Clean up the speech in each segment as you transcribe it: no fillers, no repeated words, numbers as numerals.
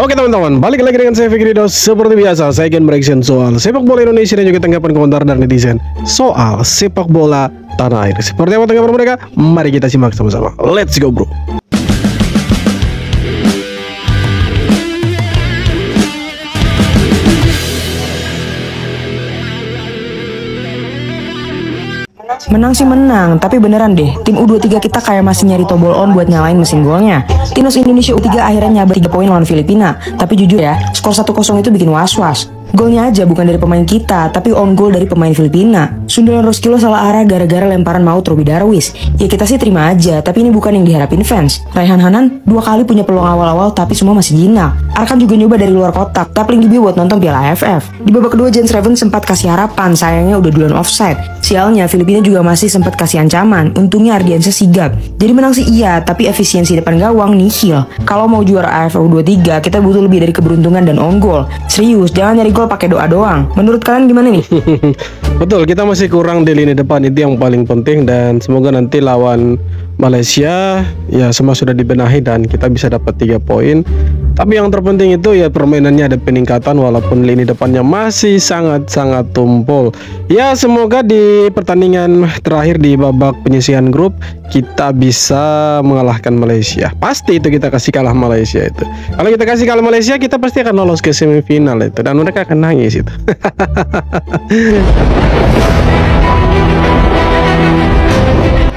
Oke teman-teman, balik lagi dengan saya Fikri Dos. Seperti biasa, saya akan bereaction soal sepak bola Indonesia dan juga tanggapan komentar dari netizen soal sepak bola tanah air. Seperti apa tanggapan mereka? Mari kita simak sama-sama. Let's go bro. Menang sih menang, tapi beneran deh, tim U23 kita kayak masih nyari tombol on buat nyalain mesin golnya. Timnas Indonesia U3 akhirnya nyabar 3 poin lawan Filipina. Tapi jujur ya, skor 1-0 itu bikin was-was. Golnya aja bukan dari pemain kita, tapi on goal dari pemain Filipina. Sundulan Roskilo salah arah gara-gara lemparan maut Robi Darwis. Ya kita sih terima aja, tapi ini bukan yang diharapin fans. Raihan Hanan 2 kali punya peluang awal-awal tapi semua masih jinak. Arkan juga nyoba dari luar kotak, tapi link buat nonton Piala AFF. Di babak kedua Jens Raven sempat kasih harapan, sayangnya udah duluan offside. Sialnya Filipina juga masih sempat kasih ancaman, untungnya Ardiansyah sigap. Jadi menang sih iya, tapi efisiensi depan gawang nihil. Kalau mau juara AFF U23, kita butuh lebih dari keberuntungan dan on goal. Serius, jangan nyari gol pakai doa doang. Menurut kalian gimana nih? Betul, kita masih kurang di lini depan, itu yang paling penting. Dan semoga nanti lawan Malaysia ya semua sudah dibenahi dan kita bisa dapat 3 poin. Tapi yang terpenting itu ya permainannya ada peningkatan walaupun lini depannya masih sangat-sangat tumpul. Ya semoga di pertandingan terakhir di babak penyisihan grup kita bisa mengalahkan Malaysia. Pasti itu kita kasih kalah Malaysia itu. Kalau kita kasih kalah Malaysia, kita pasti akan lolos ke semifinal itu dan mereka akan nangis itu.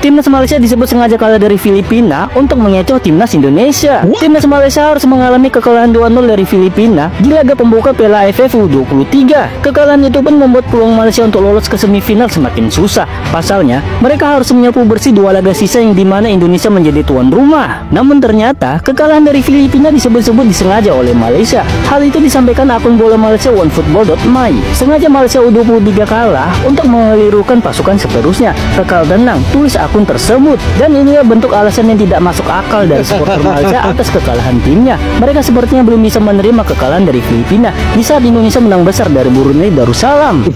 Timnas Malaysia disebut sengaja kalah dari Filipina untuk mengecoh Timnas Indonesia. Timnas Malaysia harus mengalami kekalahan 2-0 dari Filipina di laga pembuka Piala AFF U23. Kekalahan itu pun membuat peluang Malaysia untuk lolos ke semifinal semakin susah. Pasalnya, mereka harus menyapu bersih 2 laga sisa yang dimana Indonesia menjadi tuan rumah. Namun ternyata, kekalahan dari Filipina disebut-sebut disengaja oleh Malaysia. Hal itu disampaikan akun bola Malaysia onefootball.my. Sengaja Malaysia U23 kalah untuk mengelirukan pasukan seterusnya. Kekal tenang, tulis akun tersebut. Dan inilah bentuk alasan yang tidak masuk akal dari supporter Malaysia atas kekalahan timnya. Mereka sepertinya belum bisa menerima kekalahan dari Filipina di saat Indonesia menang besar dari Brunei Darussalam.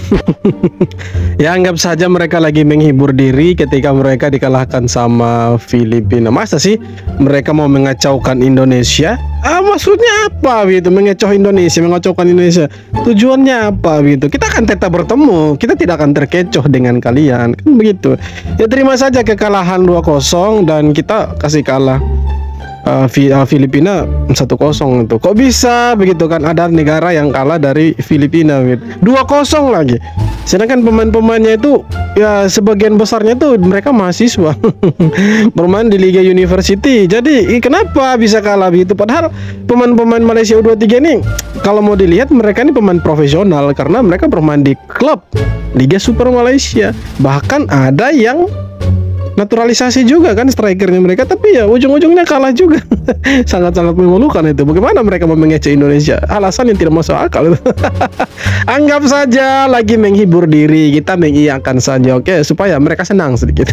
Ya anggap saja mereka lagi menghibur diri ketika mereka dikalahkan sama Filipina. Masa sih mereka mau mengacaukan Indonesia? Maksudnya apa gitu? Mengecoh Indonesia, mengacaukan Indonesia. Tujuannya apa gitu? Kita akan tetap bertemu. Kita tidak akan terkecoh dengan kalian. Kan begitu. Ya terima saja kekalahan 2-0 dan kita kasih kalah Filipina 1-0 itu. Kok bisa begitu kan? Ada negara yang kalah dari Filipina gitu. 2-0 lagi. Sedangkan pemain-pemainnya itu ya sebagian besarnya itu mereka mahasiswa bermain di Liga University. Jadi kenapa bisa kalah begitu? Padahal pemain-pemain Malaysia U23 ini kalau mau dilihat mereka ini pemain profesional karena mereka bermain di klub Liga Super Malaysia. Bahkan ada yang naturalisasi juga kan strikernya mereka, tapi ya ujung-ujungnya kalah juga. Sangat-sangat memalukan itu. Bagaimana mereka mau mengecek Indonesia? Alasan yang tidak masuk akal. Anggap saja lagi menghibur diri, kita mengiyakan saja, oke, supaya mereka senang sedikit.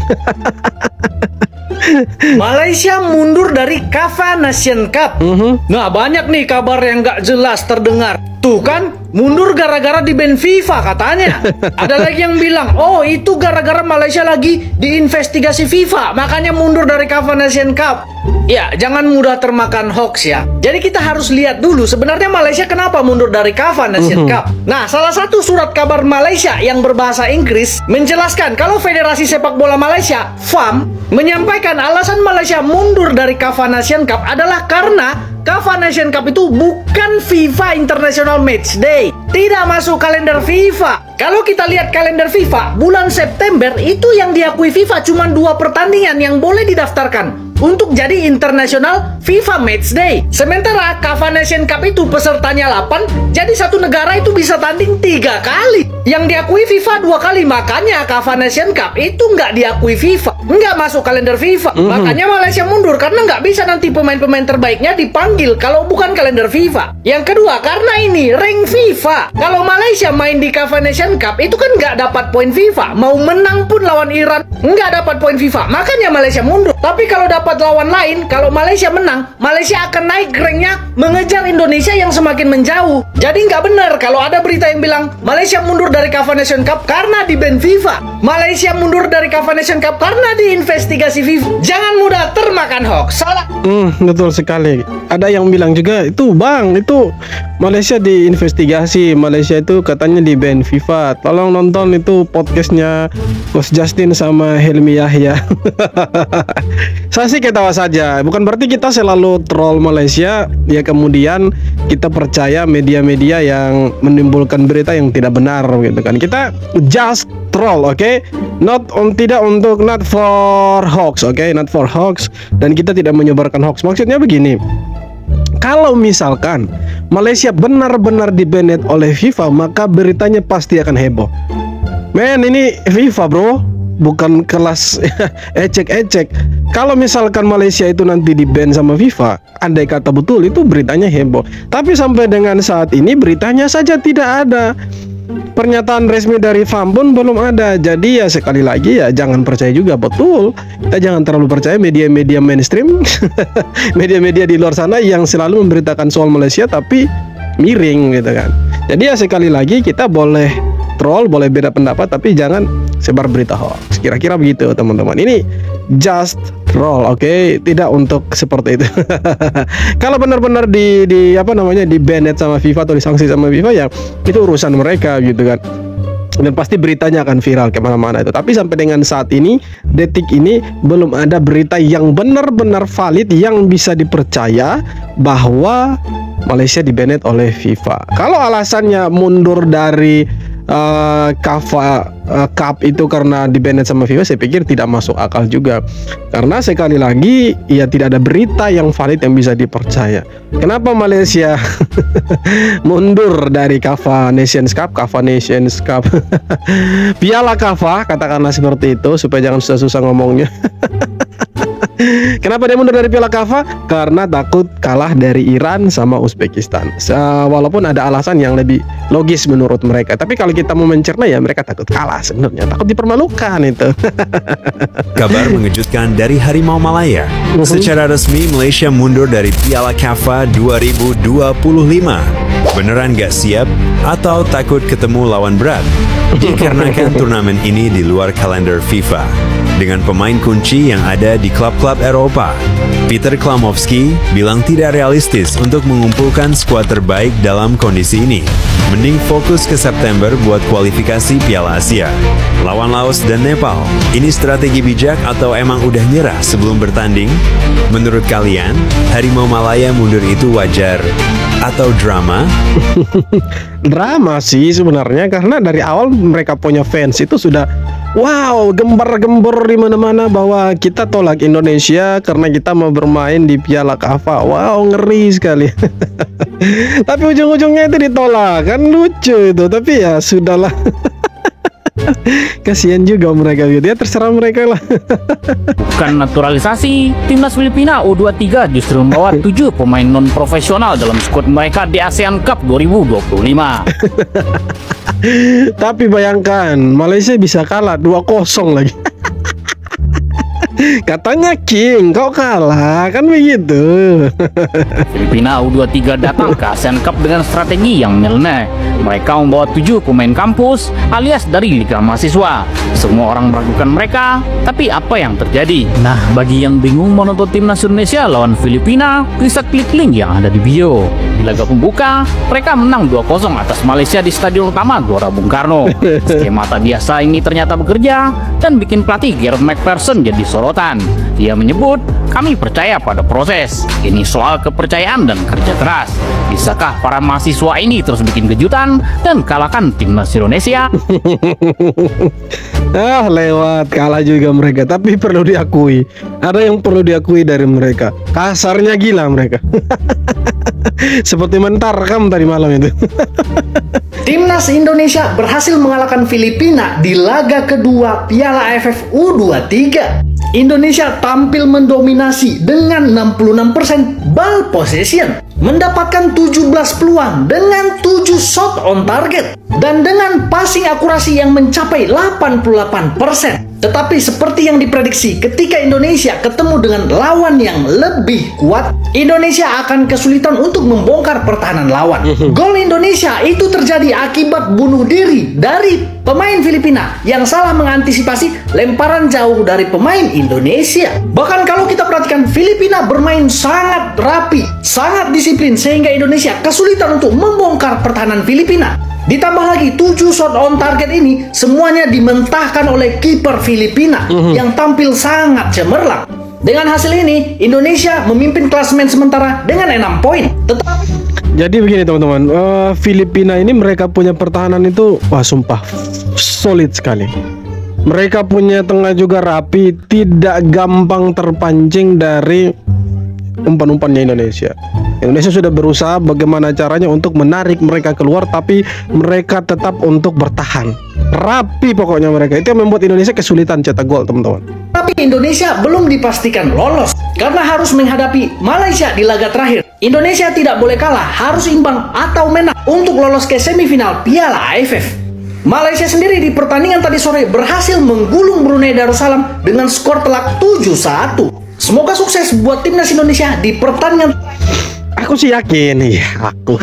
Malaysia mundur dari KAFA Nation Cup. Nah banyak nih kabar yang gak jelas terdengar. Tuh kan, mundur gara-gara di-ban FIFA katanya. Ada lagi yang bilang, oh itu gara-gara Malaysia lagi diinvestigasi FIFA, makanya mundur dari KAFA Nation Cup. Ya, jangan mudah termakan hoax ya. Jadi kita harus lihat dulu sebenarnya Malaysia kenapa mundur dari KAFA Nation Cup. Nah, salah satu surat kabar Malaysia yang berbahasa Inggris menjelaskan kalau Federasi Sepak Bola Malaysia, FAM, menyampaikan alasan Malaysia mundur dari KAFA Nation Cup adalah karena KAFA Nation Cup itu bukan FIFA International Match Day, tidak masuk kalender FIFA. Kalau kita lihat kalender FIFA, bulan September itu yang diakui FIFA cuma 2 pertandingan yang boleh didaftarkan untuk jadi International FIFA Match Day. Sementara KAFA Nation Cup itu pesertanya 8, jadi satu negara itu bisa tanding 3 kali. Yang diakui FIFA 2 kali, makanya KAFA Nation Cup itu nggak diakui FIFA, nggak masuk kalender FIFA. Makanya Malaysia mundur karena nggak bisa nanti pemain-pemain terbaiknya dipanggil kalau bukan kalender FIFA. Yang kedua, karena ini rank FIFA. Kalau Malaysia main di KAFA Nation Cup itu kan nggak dapat poin FIFA. Mau menang pun lawan Iran nggak dapat poin FIFA. Makanya Malaysia mundur. Tapi kalau dapat dapat lawan lain, kalau Malaysia menang, Malaysia akan naik ranknya mengejar Indonesia yang semakin menjauh. Jadi nggak benar kalau ada berita yang bilang Malaysia mundur dari CAF Nation Cup karena di ban FIFA. Malaysia mundur dari CAF Nation Cup karena diinvestigasi FIFA. Jangan mudah termakan hoax. Salah. Betul sekali. Ada yang bilang juga itu bang, itu Malaysia diinvestigasi, Malaysia itu katanya di ban FIFA. Tolong nonton itu podcastnya Coach Justin sama Helmi Yahya. Saya sih ketawa saja. Bukan berarti kita selalu troll Malaysia, ya kemudian kita percaya media-media yang menimbulkan berita yang tidak benar gitu kan. Kita just troll, oke? Not for hoax, oke? Not for hoax, dan kita tidak menyebarkan hoax. Maksudnya begini. Kalau misalkan Malaysia benar-benar di-banned oleh FIFA, maka beritanya pasti akan heboh. Men, ini FIFA bro, bukan kelas ecek-ecek. Kalau misalkan Malaysia itu nanti di-ban sama FIFA, andai kata betul itu beritanya heboh. Tapi sampai dengan saat ini beritanya saja tidak ada. Pernyataan resmi dari FAM pun belum ada. Jadi ya sekali lagi ya jangan percaya juga. Betul, kita jangan terlalu percaya media-media mainstream, media-media di luar sana yang selalu memberitakan soal Malaysia tapi miring gitu kan. Jadi ya sekali lagi kita boleh troll, boleh beda pendapat, tapi jangan sebar berita hoax. Kira-kira begitu teman-teman. Ini just troll, oke? Tidak untuk seperti itu. Kalau benar-benar di banned sama FIFA atau disanksi sama FIFA, ya itu urusan mereka gitu kan. Dan pasti beritanya akan viral kemana-mana itu. Tapi sampai dengan saat ini, detik ini belum ada berita yang benar-benar valid yang bisa dipercaya bahwa Malaysia di-banned oleh FIFA. Kalau alasannya mundur dari Cup itu karena di-banned sama FIFA, saya pikir tidak masuk akal juga. Karena sekali lagi ya tidak ada berita yang valid yang bisa dipercaya. Kenapa Malaysia mundur dari CAF Nations Cup, Piala CAF, katakanlah seperti itu supaya jangan susah-susah ngomongnya. Kenapa dia mundur dari Piala CAF? Karena takut kalah dari Iran sama Uzbekistan. Walaupun ada alasan yang lebih logis menurut mereka, tapi kalau kita mau mencerna ya mereka takut kalah sebenarnya, takut dipermalukan itu. Kabar mengejutkan dari Harimau Malaya. Secara resmi Malaysia mundur dari Piala CAF 2025. Beneran gak siap atau takut ketemu lawan berat? Dikarenakan turnamen ini di luar kalender FIFA dengan pemain kunci yang ada di klub-klub Eropa. Peter Klamovski bilang tidak realistis untuk mengumpulkan skuad terbaik dalam kondisi ini. Mending fokus ke September buat kualifikasi Piala Asia lawan Laos dan Nepal. Ini strategi bijak atau emang udah nyerah sebelum bertanding? Menurut kalian, Harimau Malaya mundur itu wajar atau drama? Drama sih sebenarnya, karena dari awal mereka punya fans itu sudah wow, gembar-gembor di mana-mana bahwa kita tolak Indonesia karena kita mau bermain di Piala CAF. Wow, ngeri sekali. Tapi ujung-ujungnya itu ditolak, kan lucu itu. Tapi ya sudahlah. Kasihan juga mereka gitu ya, terserah mereka lah. Bukan naturalisasi, timnas Filipina U23 justru membawa 7 pemain non-profesional dalam skuad mereka di ASEAN Cup 2025. Tapi bayangkan Malaysia bisa kalah 2-0 lagi. Katanya King, kau kalah, kan begitu. Filipina U23 datang ke ASEAN Cup dengan strategi yang nyeleneh. Mereka membawa 7 pemain kampus alias dari Liga Mahasiswa. Semua orang meragukan mereka, tapi apa yang terjadi? Nah, bagi yang bingung menonton timnas Indonesia lawan Filipina, bisa klik link yang ada di bio. Di laga pembuka, mereka menang 2-0 atas Malaysia di Stadion Utama Gelora Bung Karno. Skema tak biasa ini ternyata bekerja dan bikin pelatih Gareth McPherson jadi sorotan. Dia menyebut, kami percaya pada proses. Ini soal kepercayaan dan kerja keras. Bisakah para mahasiswa ini terus bikin kejutan dan kalahkan timnas Indonesia? Lewat kalah juga mereka. Tapi perlu diakui, ada yang perlu diakui dari mereka. Kasarnya gila mereka. Seperti mentarkam tadi malam itu. Timnas Indonesia berhasil mengalahkan Filipina di laga kedua Piala AFF U23. Indonesia tampil mendominasi dengan 66% ball possession, mendapatkan 17 peluang dengan 7 shot on target, dan dengan passing akurasi yang mencapai 88%. Tetapi seperti yang diprediksi, ketika Indonesia ketemu dengan lawan yang lebih kuat, Indonesia akan kesulitan untuk membongkar pertahanan lawan. Gol Indonesia itu terjadi akibat bunuh diri dari pemain Filipina yang salah mengantisipasi lemparan jauh dari pemain Indonesia. Bahkan kalau kita perhatikan, Filipina bermain sangat rapi, sangat disiplin, sehingga Indonesia kesulitan untuk membongkar pertahanan Filipina. Ditambah lagi 7 shot on target ini semuanya dimentahkan oleh kiper Filipina yang tampil sangat cemerlang. Dengan hasil ini, Indonesia memimpin klasemen sementara dengan 6 poin. Jadi begini teman-teman, Filipina ini mereka punya pertahanan itu wah sumpah solid sekali. Mereka punya tengah juga rapi, tidak gampang terpancing dari umpan-umpannya Indonesia. Indonesia sudah berusaha bagaimana caranya untuk menarik mereka keluar, tapi mereka tetap untuk bertahan. Rapi pokoknya mereka. Itu yang membuat Indonesia kesulitan cetak gol, teman-teman. Tapi Indonesia belum dipastikan lolos karena harus menghadapi Malaysia di laga terakhir. Indonesia tidak boleh kalah, harus imbang atau menang untuk lolos ke semifinal Piala AFF. Malaysia sendiri di pertandingan tadi sore berhasil menggulung Brunei Darussalam dengan skor telak 7-1. Semoga sukses buat timnas Indonesia di pertandingan. Aku sih yakin, ya aku.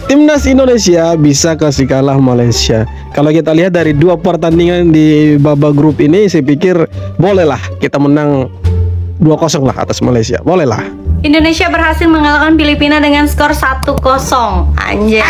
Timnas Indonesia bisa kasih kalah Malaysia. Kalau kita lihat dari 2 pertandingan di babak grup ini, saya pikir bolehlah kita menang 2-0 lah atas Malaysia. Bolehlah. Indonesia berhasil mengalahkan Filipina dengan skor 1-0. Anjay.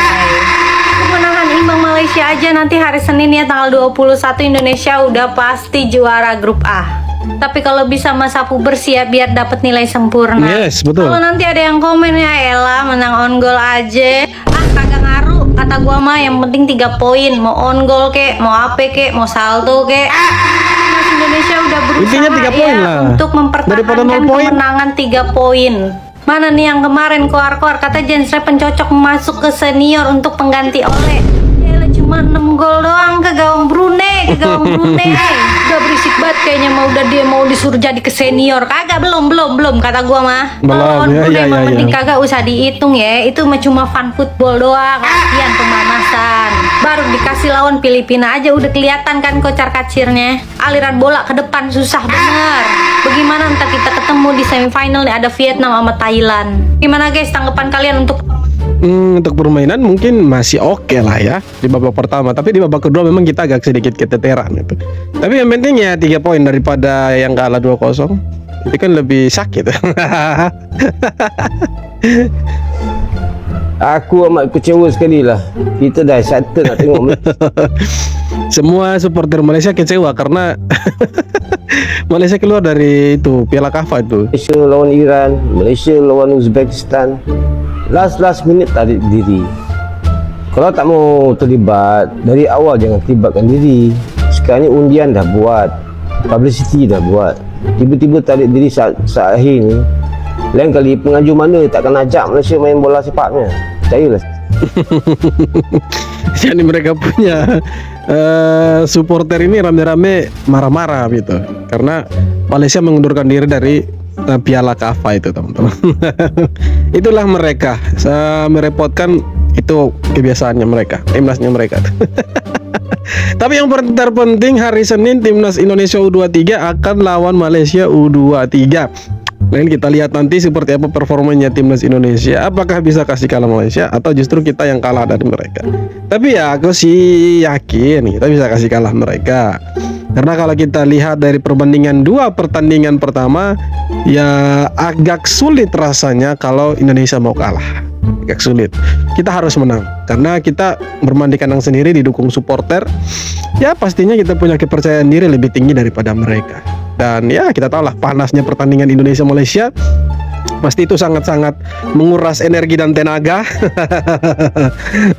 Kemenangan imbang Malaysia aja nanti hari Senin ya tanggal 21 Indonesia udah pasti juara grup A. Tapi kalau bisa masapu bersih ya biar dapat nilai sempurna. Yes, betul. Kalau nanti ada yang komen ya elah menang on goal aja. Kagak ngaruh. Kata gua mah yang penting 3 poin. Mau on goal kek, mau apa kek, mau salto kek. Timnas Indonesia udah berusaha intinya 3 poin ya lah. untuk mempertahankan kemenangan 3 poin. Mana nih yang kemarin keluar-keluar kata Jensre pencocok masuk ke senior untuk pengganti Oleh. Yalah cuma 6 gol doang ke gawang Brunei, Udah berisik banget kayaknya dia mau disuruh jadi ke senior. Kagak belum kata gua mah. Belum ya, mending kagak usah dihitung ya. Itu mah cuma fun football doang, latihan pemanasan. Baru dikasih lawan Filipina aja udah kelihatan kan kocar-kacirnya. Aliran bola ke depan susah bener. Bagaimana ntar kita ketemu di semifinal nih ada Vietnam sama Thailand. Gimana guys tanggapan kalian untuk permainan mungkin masih oke lah ya di babak pertama, tapi di babak kedua memang kita agak sedikit keteteran gitu. Tapi yang penting ya 3 poin daripada yang kalah 2-0. Itu kan lebih sakit. Aku amat kecewa sekali lah. Kita dah settle nak tengok. Semua supporter Malaysia kecewa karena Malaysia keluar dari itu Piala KAFA itu. Malaysia lawan Iran, Malaysia lawan Uzbekistan. Last minute tarik diri. Kalau tak mau terlibat dari awal jangan terlibatkan diri. Sekarang ni undian dah buat, publicity dah buat. Tiba-tiba tarik diri saat akhir ni. Lain kali pengaju mana takkan ajak Malaysia main bola sepaknya. Percayalah. Jadi mereka punya supporter ini rame-rame marah-marah gitu karena Malaysia mengundurkan diri dari Piala KAFA itu, teman-teman. Itulah mereka merepotkan, itu kebiasaannya mereka, timnasnya mereka. Tapi yang terpenting hari Senin timnas Indonesia U23 akan lawan Malaysia U23. Dan kita lihat nanti seperti apa performanya timnas Indonesia. Apakah bisa kasih kalah Malaysia atau justru kita yang kalah dari mereka. Tapi ya aku sih yakin kita bisa kasih kalah mereka. Karena kalau kita lihat dari perbandingan 2 pertandingan pertama, ya agak sulit rasanya kalau Indonesia mau kalah. Agak sulit. Kita harus menang karena kita bermain di kandang sendiri, didukung supporter. Ya pastinya kita punya kepercayaan diri lebih tinggi daripada mereka. Dan ya kita tahu lah panasnya pertandingan Indonesia-Malaysia. Pasti itu sangat-sangat menguras energi dan tenaga.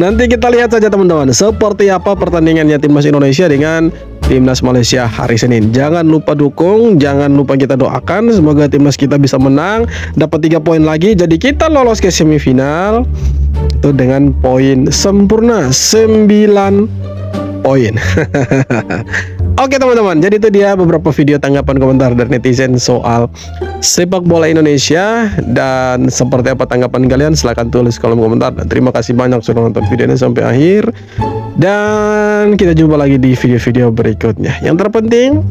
Nanti kita lihat saja teman-teman seperti apa pertandingannya timnas Indonesia dengan timnas Malaysia hari Senin. Jangan lupa dukung, jangan lupa kita doakan semoga timnas kita bisa menang, dapat 3 poin lagi, jadi kita lolos ke semifinal itu dengan poin sempurna 9 poin. Oke teman-teman, jadi itu dia beberapa video tanggapan komentar dari netizen soal sepak bola Indonesia. Dan seperti apa tanggapan kalian silahkan tulis kolom komentar. Dan terima kasih banyak sudah nonton video ini sampai akhir. Dan kita jumpa lagi di video-video berikutnya. Yang terpenting,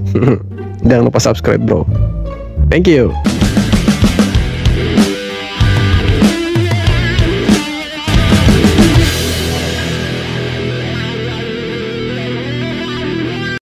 jangan lupa subscribe bro. Thank you.